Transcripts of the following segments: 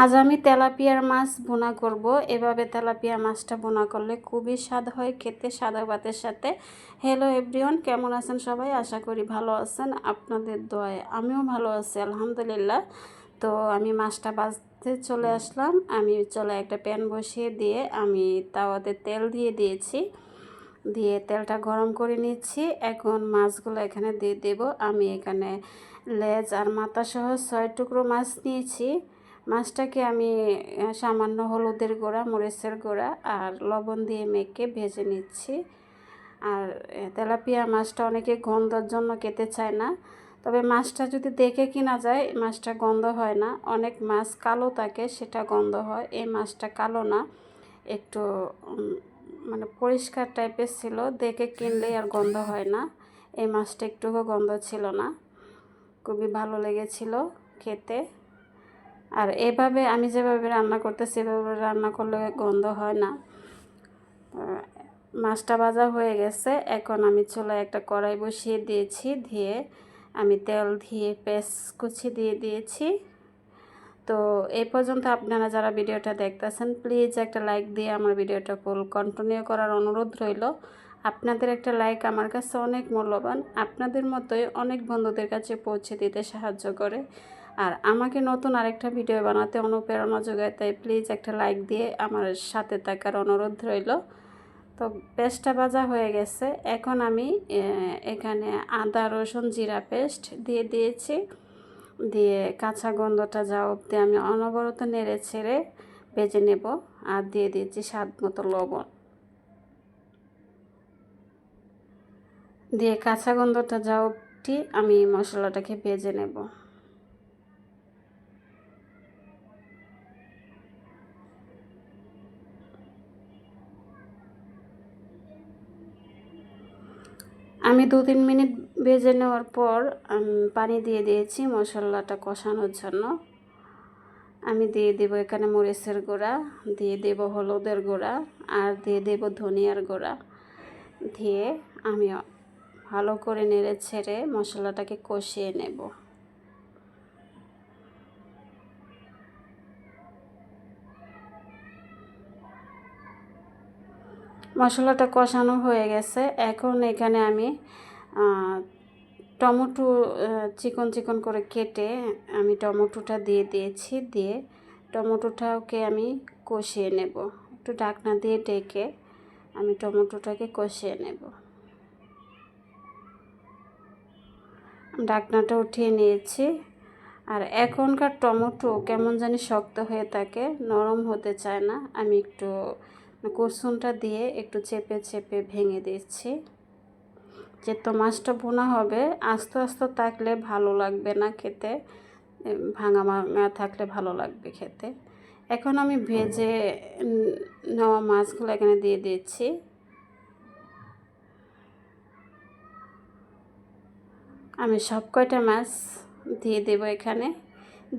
আজ আমি তেলাপিয়ার মাছ ভুনা করব। এভাবে তেলাপিয়া মাছটা ভুনা করলে খুবই স্বাদ হয় খেতে সাদা ভাতের সাথে। হ্যালো এভরিওয়ান, কেমন আছেন সবাই? আশা করি ভালো আছেন। আপনাদের দোয়ায় আমিও ভালো আছি আলহামদুলিল্লাহ। তো আমি মাছটা ভাজতে চলে আসলাম। আমি চলে একটা প্যান বসিয়ে দিয়ে আমি তাওয়াতে তেল দিয়ে দিয়েছি। দিয়ে তেলটা গরম করে নিচ্ছি। এখন মাছগুলো এখানে দিয়ে দেব। আমি এখানে লেজ আর মাথা সহ 6 টুকরো মাছ নিয়েছি। মাছটাকে আমি সামান্য হলুদের গুঁড়া, মরিচের গুঁড়া আর লবণ দিয়ে মেখে ভেজে নিচ্ছি। আর তেলাপিয়া মাছটা অনেকে গন্ধর জন্য খেতে চায় না, তবে মাছটা যদি দেখে কিনা যায় মাছটা গন্ধ হয় না। অনেক মাছ কালো থাকে, সেটা গন্ধ হয়। এই মাছটা কালো না, একটু মানে পরিষ্কার টাইপের ছিল, দেখে কিনলেই আর গন্ধ হয় না। এই মাছটা একটুকু গন্ধ ছিল না, খুবই ভালো লেগেছিল খেতে। আর এভাবে আমি যেভাবে রান্না করতেছি এভাবে রান্না করলে গন্ধ হয় না। মাছটা ভাজা হয়ে গেছে। এখন আমি চুলায় একটা কড়াই বসিয়ে দিয়েছি। দিয়ে আমি তেল দিয়ে পেঁয়াজ কুচি দিয়ে দিয়েছি। তো এই পর্যন্ত আপনারা যারা ভিডিওটা দেখতেছেন প্লিজ একটা লাইক দিয়ে আমার ভিডিওটা ফুল কন্টিনিউ করার অনুরোধ রইল। আপনাদের একটা লাইক আমার কাছে অনেক মূল্যবান। আপনাদের মতোই অনেক বন্ধুদের কাছে পৌঁছে দিতে সাহায্য করে আর আমাকে নতুন আরেকটা ভিডিও বানাতে অনুপ্রেরণা যোগায়। তাই প্লিজ একটা লাইক দিয়ে আমার সাথে থাকার অনুরোধ রইল। তো পেস্টটা ভাজা হয়ে গেছে। এখন আমি এখানে আদা রসুন জিরা পেস্ট দিয়ে দিয়েছি। দিয়ে কাঁচা গন্ধটা যাওয়া অবধি আমি অনবরত নেড়ে ছেড়ে ভেজে নেব। আর দিয়ে দিয়েছি স্বাদ মতো লবণ। দিয়ে কাঁচা গন্ধটা যাওয়া অবধি আমি মশলাটাকে ভেজে নেব। আমি 2-3 মিনিট ভেজে নেওয়ার পর পানি দিয়ে দিয়েছি মশলাটা কষানোর জন্য। আমি দিয়ে দেব এখানে মরিচের গুঁড়া, দিয়ে দেব হলুদের গুঁড়া আর দিয়ে দেব ধনিয়ার গুঁড়া। দিয়ে আমি ভালো করে নেড়ে ছেড়ে মশলাটাকে কষিয়ে নেব। মশলাটা কষানো হয়ে গেছে। এখন এখানে আমি টমেটো চিকন চিকন করে কেটে আমি টমেটোটা দিয়ে দিয়েছি। দিয়ে টমেটোটাকে আমি কষিয়ে নেব। একটু ঢাকনা দিয়ে ঢেকে আমি টমেটোটাকে কষিয়ে নেব। ঢাকনাটা উঠিয়ে নিয়েছি। আর এখনকার টমেটো কেমন জানি শক্ত হয়ে থাকে, নরম হতে চায় না। আমি একটু কুসুমটা দিয়ে একটু চেপে চেপে ভেঙে দিচ্ছি। যেহেতু মাছটা ভুনা হবে, আস্তে আস্তে থাকলে ভালো লাগবে না খেতে, ভাঙা ভাঙা থাকলে ভালো লাগবে খেতে। এখন আমি ভেজে নেওয়া মাছগুলো এখানে দিয়ে দিচ্ছি। আমি সব কয়টা মাছ দিয়ে দেব এখানে।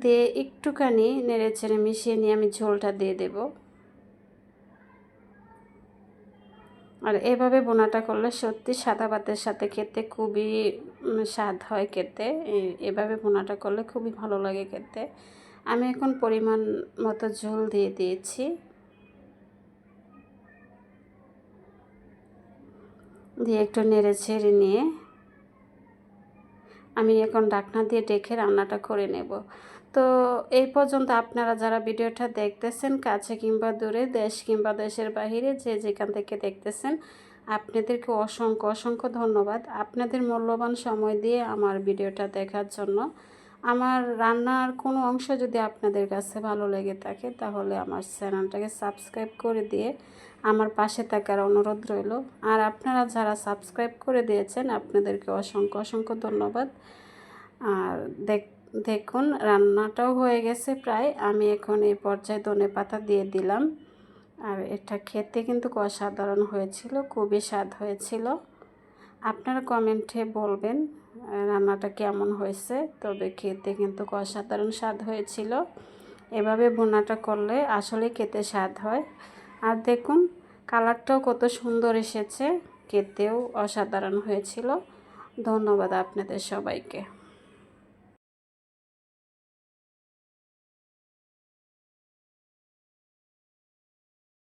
দিয়ে একটুখানি নেড়ে চেড়ে মিশিয়ে নিয়ে আমি ঝোলটা দিয়ে দেব। আর এভাবে বোনাটা করলে সত্যি সাদা ভাতের সাথে খেতে খুবই স্বাদ হয় খেতে। এভাবে বোনাটা করলে খুবই ভালো লাগে খেতে। আমি এখন পরিমাণ মতো ঝোল দিয়ে দিয়েছি। দিয়ে একটু নেড়ে ছেড়ে নিয়ে আমি এখন ঢাকনা দিয়ে ঢেকে রান্নাটা করে নেব। তো এই পর্যন্ত আপনারা যারা ভিডিওটা দেখতেছেন কাছে কিংবা দূরে, দেশ কিংবা দেশের বাহিরে, যে যেখান থেকে দেখতেছেন, আপনাদেরকে অসংখ্য অসংখ্য ধন্যবাদ। আপনাদের মূল্যবান সময় দিয়ে আমার ভিডিওটা দেখার জন্য। আমার রান্নার কোনো অংশ যদি আপনাদের কাছে ভালো লেগে থাকে তাহলে আমার চ্যানেলটাকে সাবস্ক্রাইব করে দিয়ে আমার পাশে থাকার অনুরোধ রইল। আর আপনারা যারা সাবস্ক্রাইব করে দিয়েছেন আপনাদেরকে অসংখ্য অসংখ্য ধন্যবাদ। আর দেখুন রান্নাটাও হয়ে গেছে প্রায়। আমি এখন এই পর্যায়ে ধনেপাতা দিয়ে দিলাম। আর এটা খেতে কিন্তু অসাধারণ হয়েছিল, খুবই স্বাদ হয়েছিল। আপনারা কমেন্টে বলবেন রান্নাটা কেমন হয়েছে। তবে খেতে কিন্তু অসাধারণ স্বাদ হয়েছিল। এভাবে ভুনাটা করলে আসলে খেতে স্বাদ হয়। আর দেখুন কালারটাও কত সুন্দর এসেছে, খেতেও অসাধারণ হয়েছিল। ধন্যবাদ আপনাদের সবাইকে।